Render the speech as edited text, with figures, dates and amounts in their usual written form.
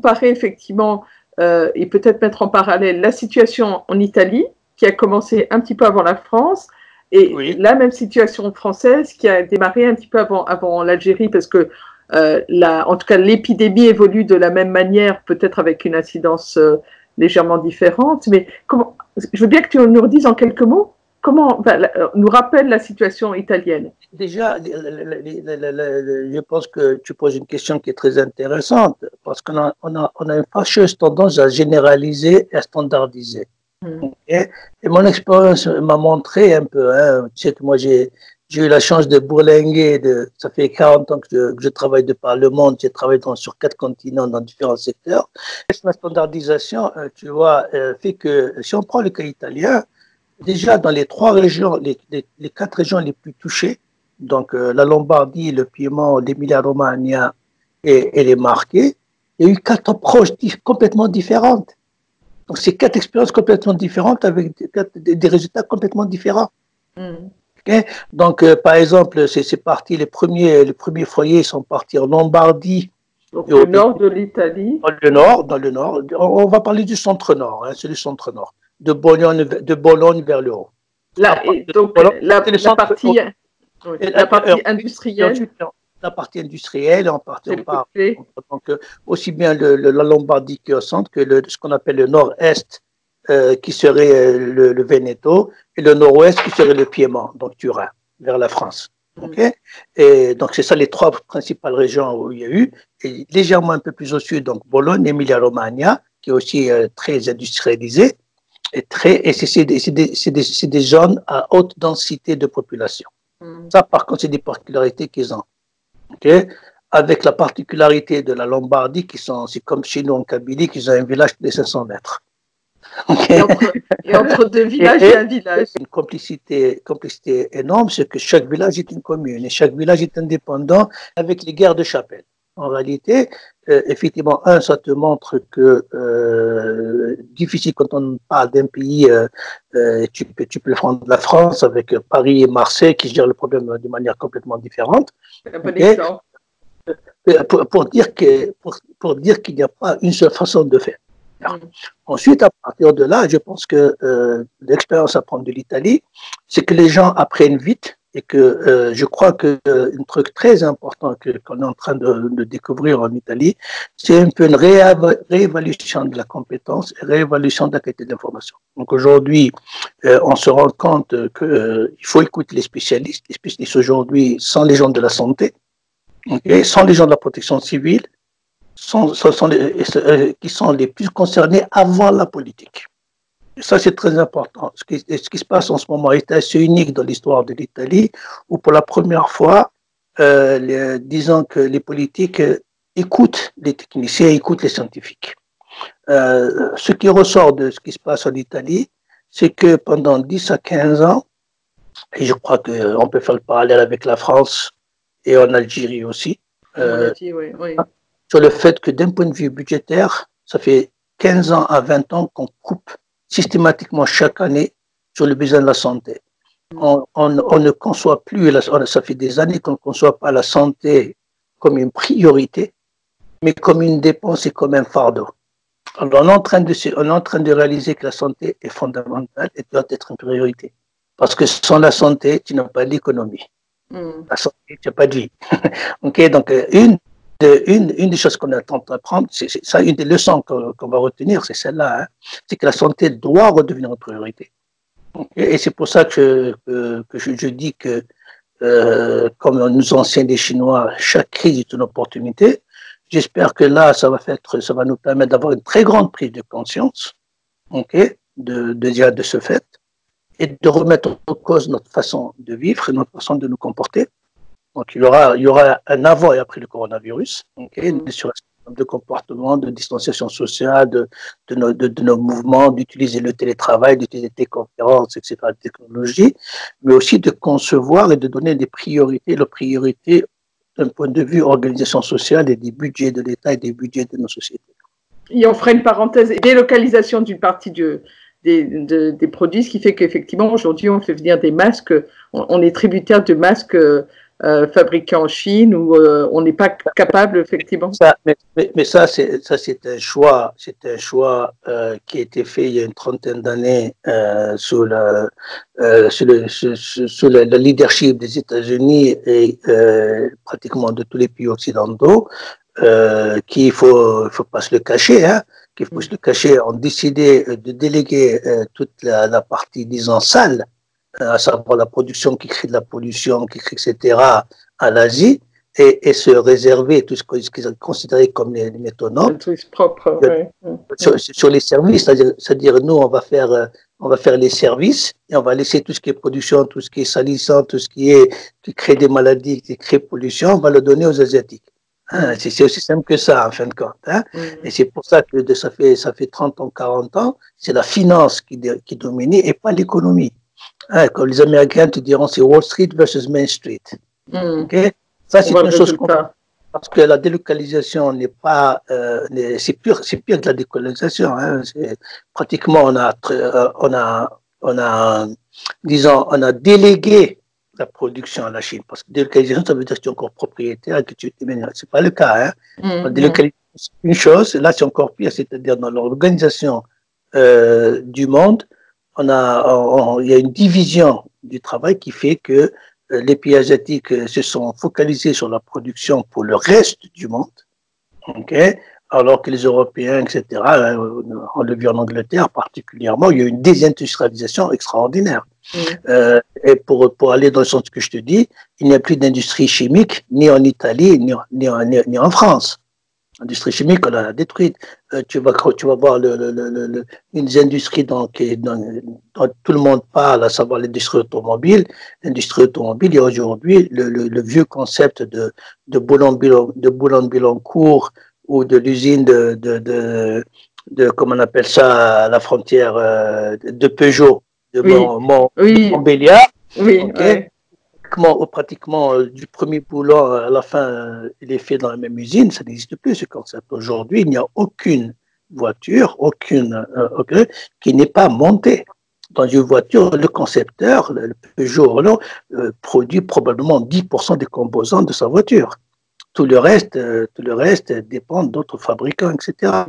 comparer effectivement et peut-être mettre en parallèle la situation en Italie, qui a commencé un petit peu avant la France, et la même situation française qui a démarré un petit peu avant l'Algérie, parce que en tout cas l'épidémie évolue de la même manière, peut-être avec une incidence légèrement différente. Mais je veux bien que tu nous redises en quelques mots comment nous rappelle la situation italienne. Déjà, je pense que tu poses une question qui est très intéressante, parce qu'on a une fâcheuse tendance à généraliser et à standardiser. Et mon expérience m'a montré un peu, hein, tu sais que moi j'ai eu la chance de bourlinguer, ça fait 40 ans que je travaille de par le monde, j'ai travaillé sur 4 continents dans différents secteurs. La standardisation, tu vois, fait que si on prend le cas italien, déjà dans les 3 régions, les 4 régions les plus touchées, donc la Lombardie, le Piémont, l'Emilia-Romagna et les Marches, il y a eu 4 approches complètement différentes. Donc, c'est 4 expériences complètement différentes avec des résultats complètement différents. Okay? Donc, par exemple, c'est parti, les premiers foyers sont partis en Lombardie. Donc, le nord de l'Italie. Dans le nord. On va parler du centre-nord, hein, c'est le centre-nord. De Bologne vers le haut. La partie industrielle. La partie industrielle, donc aussi bien la Lombardie qui est au centre que ce qu'on appelle le nord-est qui serait le Veneto et le nord-ouest qui serait le Piémont, donc Turin, vers la France. Okay? Et donc c'est ça les 3 principales régions où il y a eu, et légèrement un peu plus au sud, donc Bologne, Emilia-Romagna, qui est aussi très industrialisée, et c'est des zones à haute densité de population. Ça, par contre, c'est des particularités qu'ils ont. Okay? Avec la particularité de la Lombardie, c'est comme chez nous en Kabylie, qu'ils ont un village de 500 mètres. Okay? Et entre 2 villages, il y a un village. Une complicité énorme, c'est que chaque village est une commune et chaque village est indépendant avec les guerres de chapelle. En réalité, effectivement, ça te montre que difficile quand on parle d'un pays, tu peux prendre la France avec Paris et Marseille qui gèrent le problème de manière complètement différente. Okay? Pour dire qu'il n'y a pas une seule façon de faire. Ensuite, à partir de là, je pense que l'expérience à prendre de l'Italie, c'est que les gens apprennent vite et que je crois qu'un truc très important qu'on est en train de découvrir en Italie, c'est un peu une réévaluation de la compétence et réévaluation de la qualité de l'information. Donc aujourd'hui, on se rend compte qu'il faut écouter les spécialistes. Les spécialistes aujourd'hui sont les gens de la santé, okay, sont les gens de la protection civile, qui sont les plus concernés avant la politique. Et ça, c'est très important. Ce qui se passe en ce moment est assez unique dans l'histoire de l'Italie, où pour la première fois, disons que les politiques écoutent les techniciens, écoutent les scientifiques. Ce qui ressort de ce qui se passe en Italie, c'est que pendant 10 à 15 ans, et je crois qu'on peut faire le parallèle avec la France et en Algérie aussi, sur le fait que d'un point de vue budgétaire, ça fait 15 ans à 20 ans qu'on coupe systématiquement chaque année sur le besoin de la santé. On ne conçoit plus, ça fait des années qu'on ne conçoit pas la santé comme une priorité, mais comme une dépense et comme un fardeau. Alors on est en train de réaliser que la santé est fondamentale et doit être une priorité. Parce que sans la santé, tu n'as pas d'économie. La santé, tu n'as pas de vie. Okay, donc une des choses qu'on est en train d'apprendre, c'est ça, une des leçons qu'on va retenir, c'est celle-là, hein, c'est que la santé doit redevenir une priorité. Et c'est pour ça que je dis que, comme nous enseignent les Chinois, chaque crise est une opportunité. J'espère que là, ça va nous permettre d'avoir une très grande prise de conscience, okay, de ce fait, et de remettre en cause notre façon de vivre et notre façon de nous comporter. Donc, il y aura un avant et après le coronavirus, okay, de comportement, de distanciation sociale, de nos mouvements, d'utiliser le télétravail, d'utiliser des conférences, etc., de technologie, mais aussi de concevoir et de donner des priorités, les priorités d'un point de vue organisation sociale et des budgets de l'État et des budgets de nos sociétés. Et on ferait une parenthèse, délocalisation d'une partie des produits, ce qui fait qu'effectivement, aujourd'hui, on fait venir des masques, on est tributaire de masques fabriqués en Chine où on n'est pas capable, effectivement. Mais ça, c'est un choix, qui a été fait il y a une trentaine d'années sous le leadership des États-Unis et pratiquement de tous les pays occidentaux, qu'il faut pas se le cacher, hein, ont décidé de déléguer toute la partie, disons, sale, à savoir la production qui crée de la pollution, etc., à l'Asie, et se réserver tout ce qu'ils ont considéré comme les métaux nobles sur les services, c'est-à-dire nous, on va faire les services et on va laisser tout ce qui est production, tout ce qui est salissant, tout ce qui crée des maladies, qui crée pollution, on va le donner aux Asiatiques. Hein, c'est aussi simple que ça, en fin de compte. Hein. Et c'est pour ça que ça fait 30 ans, 40 ans, c'est la finance qui domine et pas l'économie. Hein, comme les Américains te diront, c'est Wall Street versus Main Street. Okay? Ça, c'est une chose parce que la délocalisation n'est pas, c'est pire que la délocalisation. Hein. Pratiquement, on a délégué la production à la Chine. Parce que délocalisation, ça veut dire que tu es encore propriétaire, que c'est pas le cas. Hein. La délocalisation, c'est une chose, là, c'est encore pire, c'est-à-dire dans l'organisation du monde, il y a une division du travail qui fait que les pays asiatiques se sont focalisés sur la production pour le reste du monde, okay, alors que les Européens, etc., on l'a vu en Angleterre particulièrement, il y a eu une désindustrialisation extraordinaire. Et pour aller dans le sens que je te dis, il n'y a plus d'industrie chimique, ni en Italie, ni en France. L'industrie chimique, on l'a détruite. Tu vas voir une des industries dont tout le monde parle, à savoir l'industrie automobile. L'industrie automobile, il y a aujourd'hui le vieux concept de Boulogne-Billancourt ou de l'usine de comment on appelle ça, à la frontière de Peugeot, de Montbéliard. Oui, okay. Pratiquement du premier boulot à la fin, il est fait dans la même usine, ça n'existe plus ce concept. Aujourd'hui, il n'y a aucune voiture, qui n'est pas montée. Dans une voiture, le concepteur, le Peugeot Renault, produit probablement 10% des composants de sa voiture. Tout le reste dépend d'autres fabricants, etc.